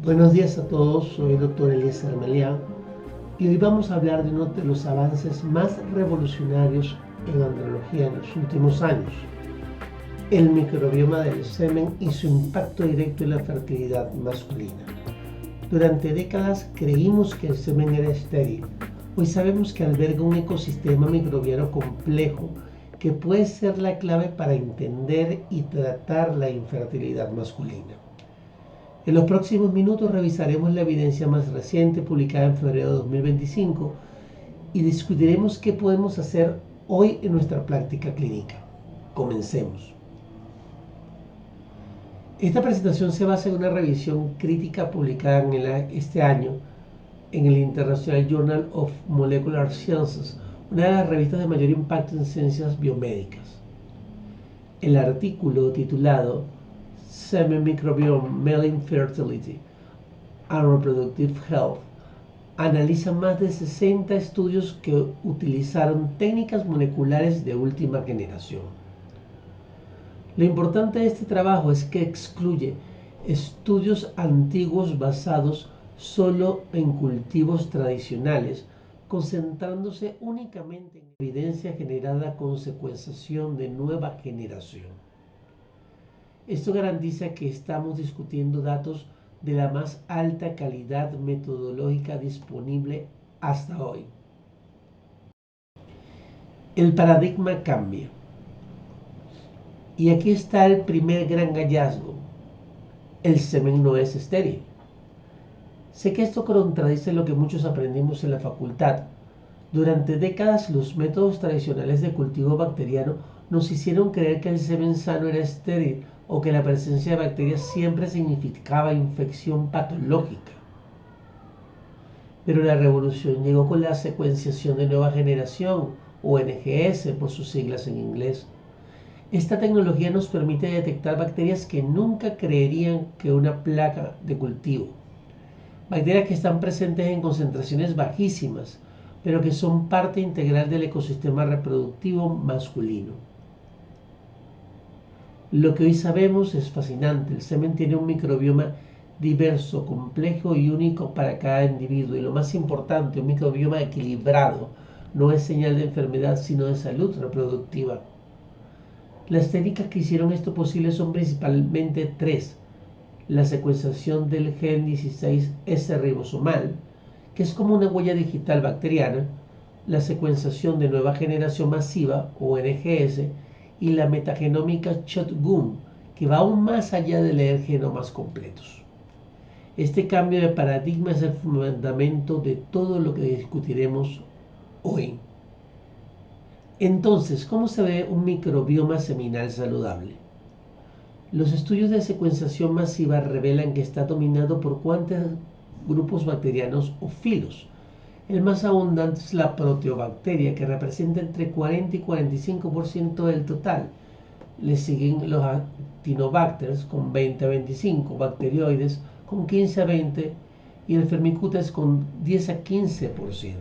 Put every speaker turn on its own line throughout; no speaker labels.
Buenos días a todos, soy el doctor Eliezer Melián y hoy vamos a hablar de uno de los avances más revolucionarios en andrología en los últimos años, el microbioma del semen y su impacto directo en la fertilidad masculina. Durante décadas creímos que el semen era estéril. Hoy sabemos que alberga un ecosistema microbiano complejo que puede ser la clave para entender y tratar la infertilidad masculina. En los próximos minutos revisaremos la evidencia más reciente publicada en febrero de 2025 y discutiremos qué podemos hacer hoy en nuestra práctica clínica. Comencemos. Esta presentación se basa en una revisión crítica publicada este año en el International Journal of Molecular Sciences, una de las revistas de mayor impacto en ciencias biomédicas. El artículo titulado Semen Microbiome Male Infertility and Reproductive Health analiza más de 60 estudios que utilizaron técnicas moleculares de última generación. Lo importante de este trabajo es que excluye estudios antiguos basados solo en cultivos tradicionales, concentrándose únicamente en evidencia generada con secuenciación de nueva generación. Esto garantiza que estamos discutiendo datos de la más alta calidad metodológica disponible hasta hoy. El paradigma cambia. Y aquí está el primer gran hallazgo. El semen no es estéril. Sé que esto contradice lo que muchos aprendimos en la facultad. Durante décadas los métodos tradicionales de cultivo bacteriano nos hicieron creer que el semen sano era estéril o que la presencia de bacterias siempre significaba infección patológica. Pero la revolución llegó con la secuenciación de nueva generación, o NGS por sus siglas en inglés. Esta tecnología nos permite detectar bacterias que nunca creerían que una placa de cultivo. Bacterias que están presentes en concentraciones bajísimas, pero que son parte integral del ecosistema reproductivo masculino. Lo que hoy sabemos es fascinante. El semen tiene un microbioma diverso, complejo y único para cada individuo. Y lo más importante, un microbioma equilibrado. No es señal de enfermedad, sino de salud reproductiva. Las técnicas que hicieron esto posible son principalmente tres. La secuenciación del gen 16S ribosomal, que es como una huella digital bacteriana, la secuenciación de nueva generación masiva, o NGS, y la metagenómica shotgun, que va aún más allá de leer genomas completos. Este cambio de paradigma es el fundamento de todo lo que discutiremos hoy. Entonces, ¿cómo se ve un microbioma seminal saludable? Los estudios de secuenciación masiva revelan que está dominado por cuantos grupos bacterianos o filos. El más abundante es la proteobacteria, que representa entre 40 y 45% del total. Le siguen los actinobacters con 20 a 25, bacterioides con 15 a 20 y el Firmicutes con 10 a 15%.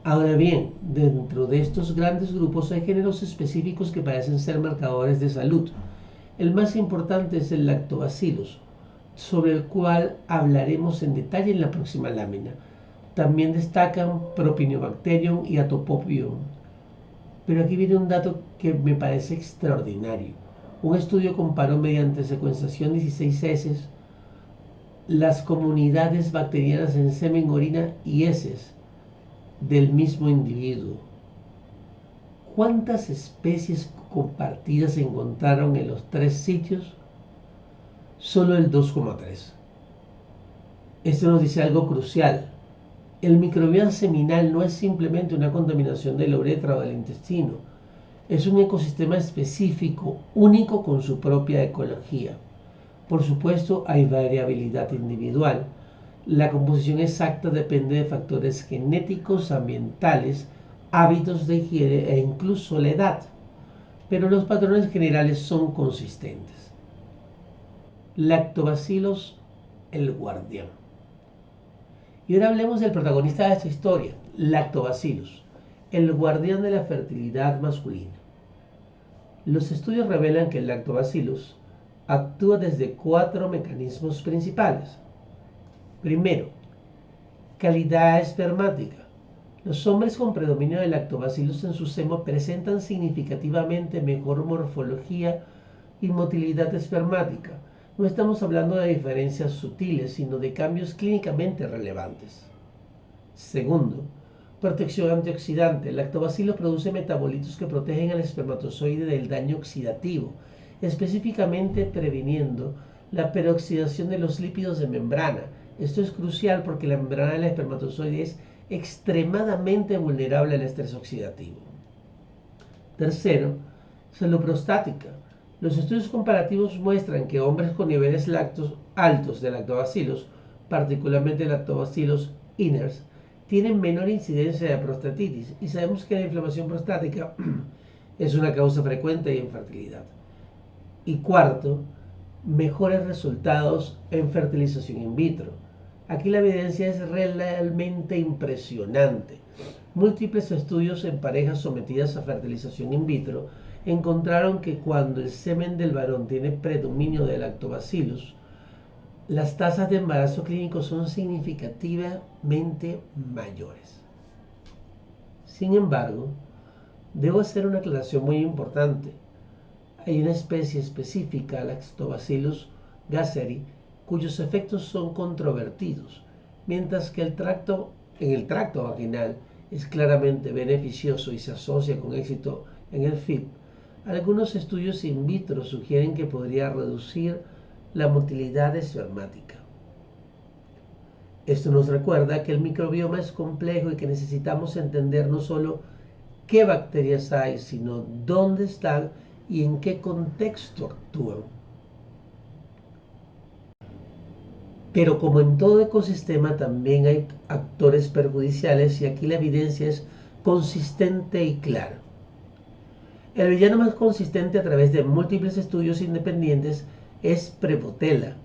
Ahora bien, dentro de estos grandes grupos hay géneros específicos que parecen ser marcadores de salud. El más importante es el Lactobacillus, sobre el cual hablaremos en detalle en la próxima lámina. También destacan Propionibacterium y Atopobium. Pero aquí viene un dato que me parece extraordinario. Un estudio comparó mediante secuenciación 16 heces las comunidades bacterianas en semen, orina y heces del mismo individuo. ¿Cuántas especies compartidas se encontraron en los tres sitios? Solo el 2,3. Esto nos dice algo crucial. El microbioma seminal no es simplemente una contaminación de la uretra o del intestino. Es un ecosistema específico, único con su propia ecología. Por supuesto, hay variabilidad individual. La composición exacta depende de factores genéticos, ambientales, hábitos de higiene e incluso la edad. Pero los patrones generales son consistentes. Lactobacillus, el guardián. Y ahora hablemos del protagonista de esta historia, Lactobacillus, el guardián de la fertilidad masculina. Los estudios revelan que el Lactobacillus Actúa desde 4 mecanismos principales. Primero, calidad espermática. Los hombres con predominio de lactobacillus en su semo presentan significativamente mejor morfología y motilidad espermática. No estamos hablando de diferencias sutiles, sino de cambios clínicamente relevantes. Segundo, protección antioxidante. El lactobacillus produce metabolitos que protegen al espermatozoide del daño oxidativo, específicamente previniendo la peroxidación de los lípidos de membrana. Esto es crucial porque la membrana del espermatozoide es extremadamente vulnerable al estrés oxidativo. Tercero, salud prostática. Los estudios comparativos muestran que hombres con niveles altos de lactobacillus, particularmente lactobacillus inners, tienen menor incidencia de prostatitis y sabemos que la inflamación prostática es una causa frecuente de infertilidad. Y cuarto, mejores resultados en fertilización in vitro. Aquí la evidencia es realmente impresionante. Múltiples estudios en parejas sometidas a fertilización in vitro encontraron que cuando el semen del varón tiene predominio de lactobacillus, las tasas de embarazo clínico son significativamente mayores. Sin embargo, debo hacer una aclaración muy importante. Hay una especie específica, Lactobacillus gasseri, cuyos efectos son controvertidos, mientras que en el tracto vaginal es claramente beneficioso y se asocia con éxito en el FIP. Algunos estudios in vitro sugieren que podría reducir la motilidad espermática. Esto nos recuerda que el microbioma es complejo y que necesitamos entender no solo qué bacterias hay, sino dónde están y en qué contexto actúan. Pero como en todo ecosistema también hay actores perjudiciales y aquí la evidencia es consistente y clara. El villano más consistente a través de múltiples estudios independientes es Prevotella.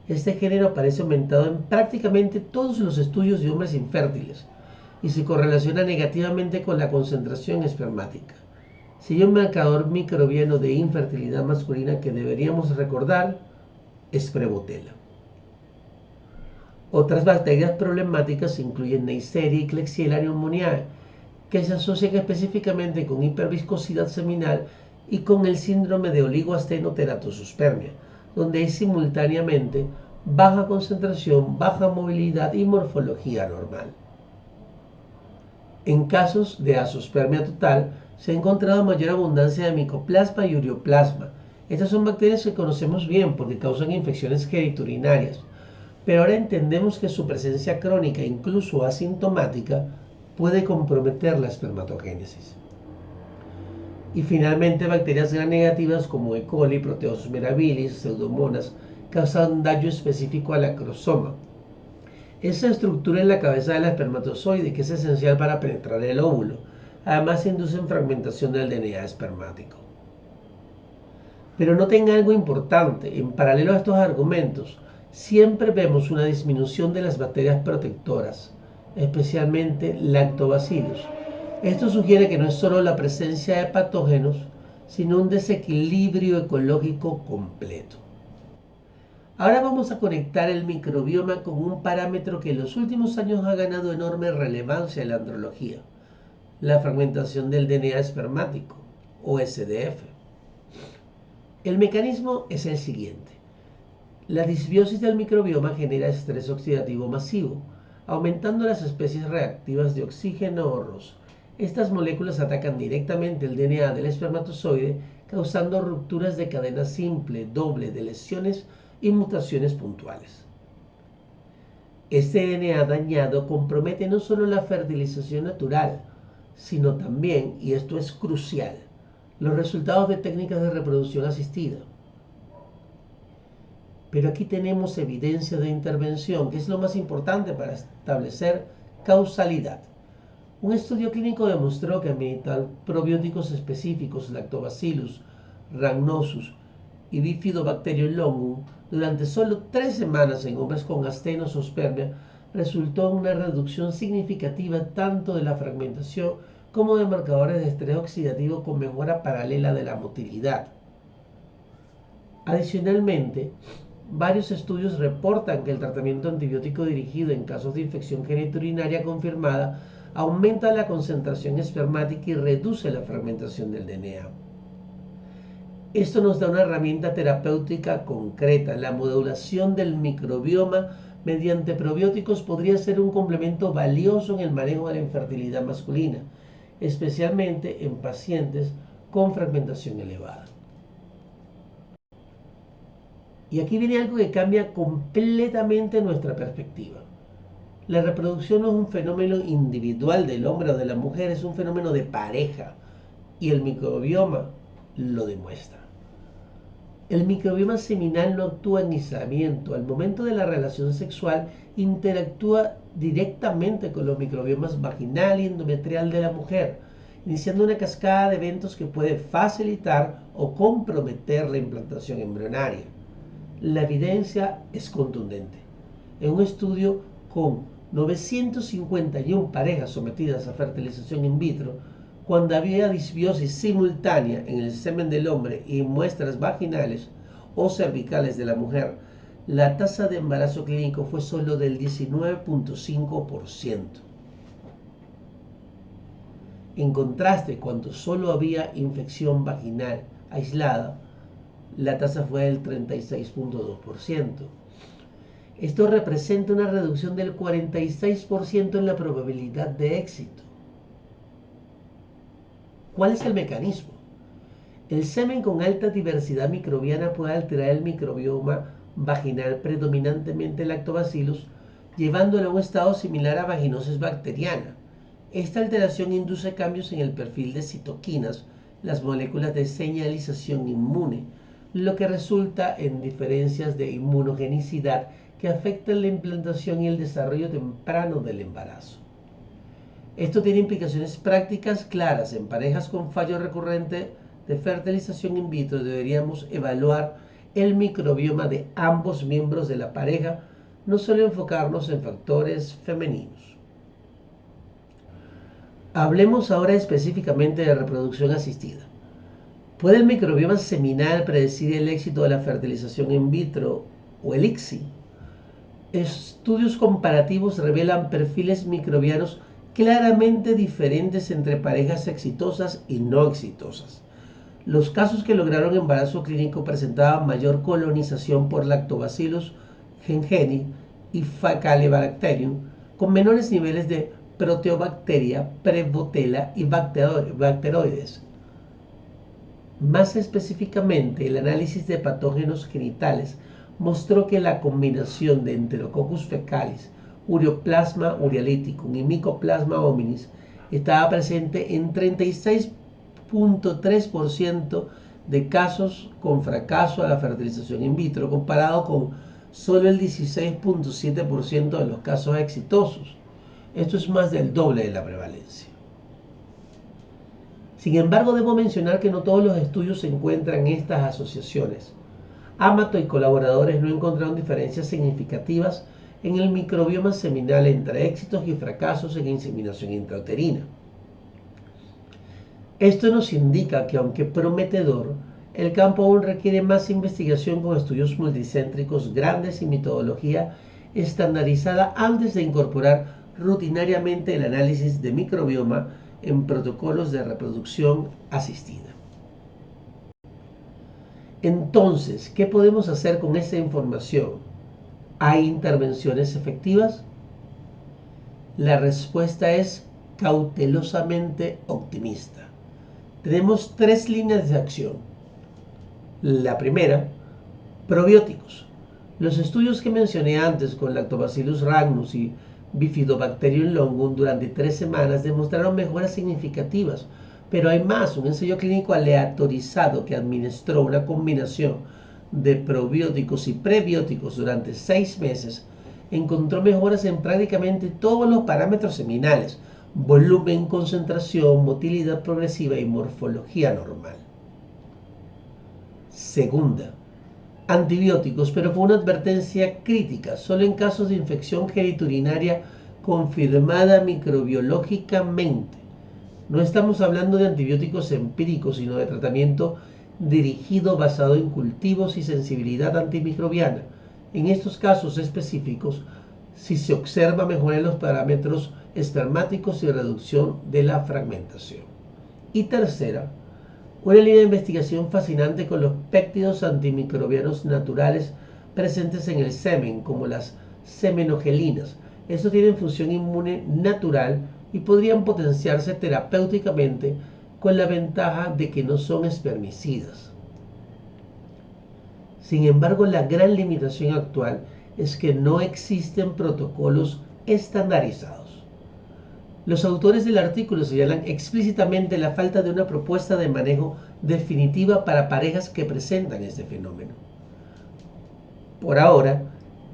Este género aparece aumentado en prácticamente todos los estudios de hombres infértiles y se correlaciona negativamente con la concentración espermática. Si hay un marcador microbiano de infertilidad masculina que deberíamos recordar, es Prevotella. Otras bacterias problemáticas incluyen Neisseria y Klebsiella pneumoniae, que se asocian específicamente con hiperviscosidad seminal y con el síndrome de oligoastenoteratospermia, donde hay simultáneamente baja concentración, baja movilidad y morfología normal. En casos de azoospermia total, se ha encontrado mayor abundancia de micoplasma y ureoplasma. Estas son bacterias que conocemos bien porque causan infecciones genitourinarias, pero ahora entendemos que su presencia crónica, incluso asintomática, puede comprometer la espermatogénesis. Y finalmente, bacterias gram negativas como E. coli, Proteosus mirabilis, Pseudomonas, causan daño específico al acrosoma. Esa estructura en la cabeza del espermatozoide que es esencial para penetrar el óvulo. Además, inducen fragmentación del DNA espermático. Pero noten algo importante, en paralelo a estos argumentos, siempre vemos una disminución de las bacterias protectoras, especialmente lactobacillus. Esto sugiere que no es solo la presencia de patógenos, sino un desequilibrio ecológico completo. Ahora vamos a conectar el microbioma con un parámetro que en los últimos años ha ganado enorme relevancia en la andrología, la fragmentación del DNA espermático, o SDF. El mecanismo es el siguiente. La disbiosis del microbioma genera estrés oxidativo masivo, aumentando las especies reactivas de oxígeno o ROS. Estas moléculas atacan directamente el DNA del espermatozoide, causando rupturas de cadena simple, doble, de lesiones y mutaciones puntuales. Este DNA dañado compromete no solo la fertilización natural, sino también, y esto es crucial, los resultados de técnicas de reproducción asistida. Pero aquí tenemos evidencia de intervención, que es lo más importante para establecer causalidad. Un estudio clínico demostró que meditar probióticos específicos, Lactobacillus rhamnosus y Bifidobacterium longum, durante solo 3 semanas en hombres con astenospermia, resultó en una reducción significativa tanto de la fragmentación como de marcadores de estrés oxidativo con mejora paralela de la motilidad. Adicionalmente, varios estudios reportan que el tratamiento antibiótico dirigido en casos de infección genitourinaria confirmada aumenta la concentración espermática y reduce la fragmentación del DNA. Esto nos da una herramienta terapéutica concreta. La modulación del microbioma mediante probióticos podría ser un complemento valioso en el manejo de la infertilidad masculina, especialmente en pacientes con fragmentación elevada. Y aquí viene algo que cambia completamente nuestra perspectiva. La reproducción no es un fenómeno individual del hombre o de la mujer, es un fenómeno de pareja. Y el microbioma lo demuestra. El microbioma seminal no actúa en aislamiento. Al momento de la relación sexual interactúa directamente con los microbiomas vaginal y endometrial de la mujer, iniciando una cascada de eventos que puede facilitar o comprometer la implantación embrionaria. La evidencia es contundente. En un estudio con 951 parejas sometidas a fertilización in vitro, cuando había disbiosis simultánea en el semen del hombre y muestras vaginales o cervicales de la mujer, la tasa de embarazo clínico fue solo del 19.5%. En contraste, cuando solo había infección vaginal aislada, la tasa fue del 36.2%. Esto representa una reducción del 46% en la probabilidad de éxito. ¿Cuál es el mecanismo? El semen con alta diversidad microbiana puede alterar el microbioma vaginal, predominantemente lactobacillus, llevándolo a un estado similar a vaginosis bacteriana. Esta alteración induce cambios en el perfil de citoquinas, las moléculas de señalización inmune, lo que resulta en diferencias de inmunogenicidad que afectan la implantación y el desarrollo temprano del embarazo. Esto tiene implicaciones prácticas claras. En parejas con fallo recurrente de fertilización in vitro deberíamos evaluar el microbioma de ambos miembros de la pareja, no solo enfocarnos en factores femeninos. Hablemos ahora específicamente de reproducción asistida. ¿Puede el microbioma seminal predecir el éxito de la fertilización in vitro o el ICSI? Estudios comparativos revelan perfiles microbianos claramente diferentes entre parejas exitosas y no exitosas. Los casos que lograron embarazo clínico presentaban mayor colonización por Lactobacillus gengeni y Faecalibacterium, con menores niveles de Proteobacteria, Prevotella y bacteroides. Más específicamente, el análisis de patógenos genitales mostró que la combinación de Enterococcus fecalis, Ureaplasma urealyticum y Mycoplasma hominis estaba presente en 36.3% de casos con fracaso a la fertilización in vitro, comparado con solo el 16.7% de los casos exitosos. Esto es más del doble de la prevalencia. Sin embargo, debo mencionar que no todos los estudios encuentran estas asociaciones. Amato y colaboradores no encontraron diferencias significativas en el microbioma seminal entre éxitos y fracasos en inseminación intrauterina. Esto nos indica que, aunque prometedor, el campo aún requiere más investigación con estudios multicéntricos grandes y metodología estandarizada antes de incorporar rutinariamente el análisis de microbioma en protocolos de reproducción asistida. Entonces, ¿qué podemos hacer con esta información? ¿Hay intervenciones efectivas? La respuesta es cautelosamente optimista. Tenemos tres líneas de acción. La primera, probióticos. Los estudios que mencioné antes con Lactobacillus rhamnus y Bifidobacterium longum durante 3 semanas demostraron mejoras significativas, pero hay más. Un ensayo clínico aleatorizado que administró una combinación de probióticos y prebióticos durante 6 meses encontró mejoras en prácticamente todos los parámetros seminales: volumen, concentración, motilidad progresiva y morfología normal. Segunda, antibióticos, pero con una advertencia crítica, solo en casos de infección genitourinaria confirmada microbiológicamente. No estamos hablando de antibióticos empíricos, sino de tratamiento dirigido basado en cultivos y sensibilidad antimicrobiana. En estos casos específicos, si se observa mejora en los parámetros espermáticos y reducción de la fragmentación. Y tercera, una línea de investigación fascinante con los péptidos antimicrobianos naturales presentes en el semen, como las semenogelinas. Estos tienen función inmune natural y podrían potenciarse terapéuticamente con la ventaja de que no son espermicidas. Sin embargo, la gran limitación actual es que no existen protocolos estandarizados. Los autores del artículo señalan explícitamente la falta de una propuesta de manejo definitiva para parejas que presentan este fenómeno. Por ahora,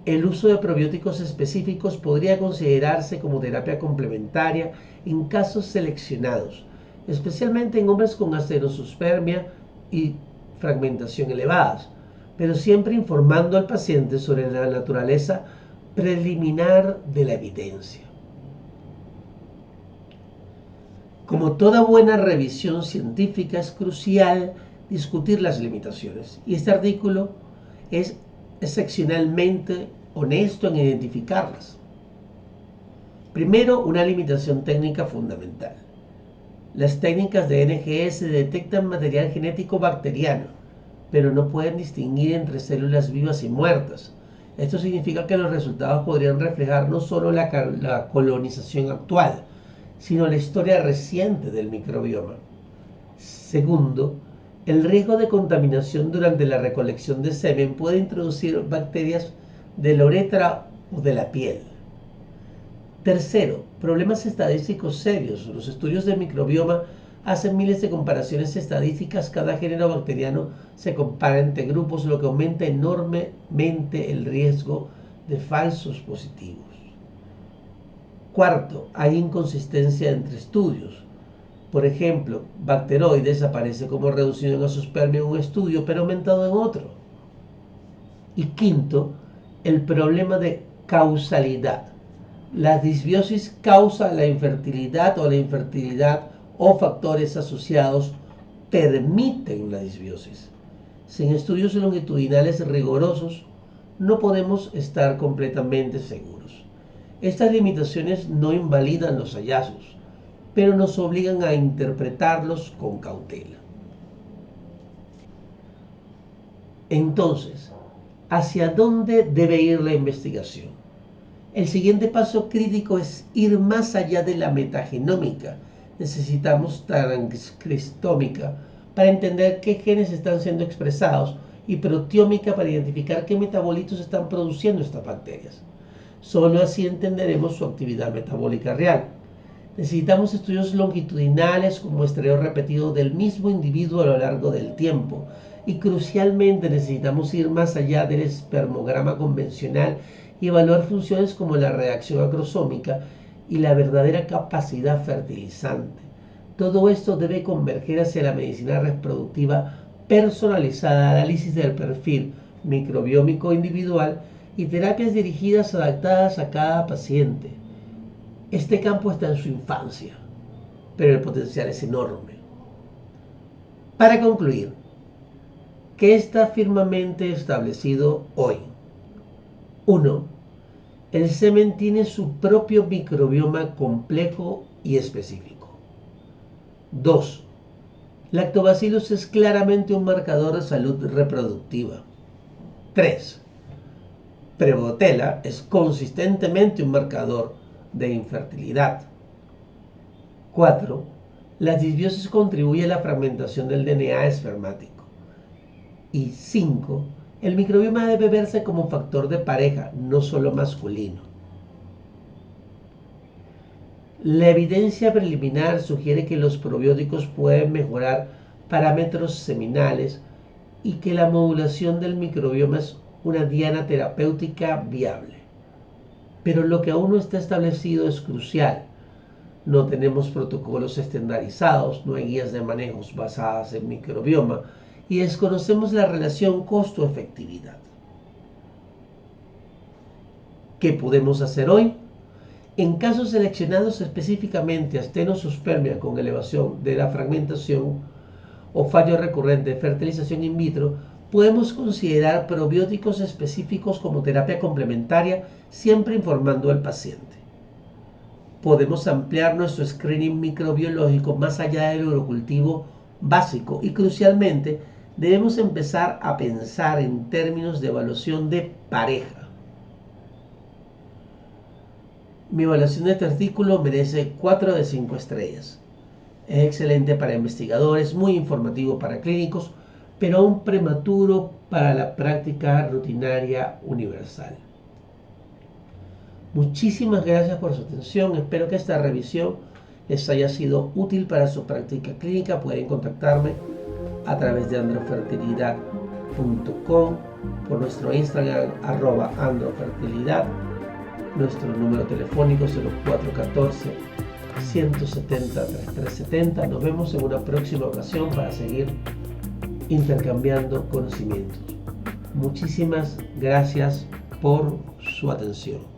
el uso de probióticos específicos podría considerarse como terapia complementaria en casos seleccionados, especialmente en hombres con asterospermia y fragmentación elevadas, pero siempre informando al paciente sobre la naturaleza preliminar de la evidencia. Como toda buena revisión científica, es crucial discutir las limitaciones, y este artículo es excepcionalmente honesto en identificarlas. Primero, una limitación técnica fundamental. Las técnicas de NGS detectan material genético bacteriano, pero no pueden distinguir entre células vivas y muertas. Esto significa que los resultados podrían reflejar no solo la colonización actual, sino la historia reciente del microbioma. Segundo, el riesgo de contaminación durante la recolección de semen puede introducir bacterias de la uretra o de la piel. Tercero, problemas estadísticos serios. Los estudios de microbioma hacen miles de comparaciones estadísticas. Cada género bacteriano se compara entre grupos, lo que aumenta enormemente el riesgo de falsos positivos. Cuarto, hay inconsistencia entre estudios. Por ejemplo, Bacteroides aparece como reducido en azoospermia en un estudio, pero aumentado en otro. Y quinto, el problema de causalidad. La disbiosis causa la infertilidad o factores asociados permiten la disbiosis. Sin estudios longitudinales rigurosos, no podemos estar completamente seguros. Estas limitaciones no invalidan los hallazgos, pero nos obligan a interpretarlos con cautela. Entonces, ¿hacia dónde debe ir la investigación? El siguiente paso crítico es ir más allá de la metagenómica. Necesitamos transcriptómica para entender qué genes están siendo expresados y proteómica para identificar qué metabolitos están produciendo estas bacterias. Solo así entenderemos su actividad metabólica real. Necesitamos estudios longitudinales con muestreo repetido del mismo individuo a lo largo del tiempo. Y crucialmente necesitamos ir más allá del espermograma convencional y evaluar funciones como la reacción acrosómica y la verdadera capacidad fertilizante. Todo esto debe converger hacia la medicina reproductiva personalizada, análisis del perfil microbiómico individual y terapias dirigidas adaptadas a cada paciente. Este campo está en su infancia, pero el potencial es enorme. Para concluir, ¿qué está firmemente establecido hoy? 1. El semen tiene su propio microbioma complejo y específico. 2. Lactobacillus es claramente un marcador de salud reproductiva. 3. Prevotella es consistentemente un marcador de infertilidad. 4. La disbiosis contribuye a la fragmentación del DNA espermático. Y 5. El microbioma debe verse como factor de pareja, no solo masculino. La evidencia preliminar sugiere que los probióticos pueden mejorar parámetros seminales y que la modulación del microbioma es una diana terapéutica viable. Pero lo que aún no está establecido es crucial. No tenemos protocolos estandarizados, no hay guías de manejos basadas en microbioma y desconocemos la relación costo-efectividad. ¿Qué podemos hacer hoy? En casos seleccionados específicamente astenospermia con elevación de la fragmentación, o fallo recurrente de fertilización in vitro, podemos considerar probióticos específicos como terapia complementaria, siempre informando al paciente. Podemos ampliar nuestro screening microbiológico más allá del urocultivo básico y, crucialmente, debemos empezar a pensar en términos de evaluación de pareja. Mi evaluación de este artículo merece 4 de 5 estrellas. Es excelente para investigadores, muy informativo para clínicos, pero aún prematuro para la práctica rutinaria universal. Muchísimas gracias por su atención. Espero que esta revisión les haya sido útil para su práctica clínica. Pueden contactarme a través de androfertilidad.com, por nuestro Instagram @androfertilidad, nuestro número telefónico 0414-170-3370. Nos vemos en una próxima ocasión para seguir intercambiando conocimientos. Muchísimas gracias por su atención.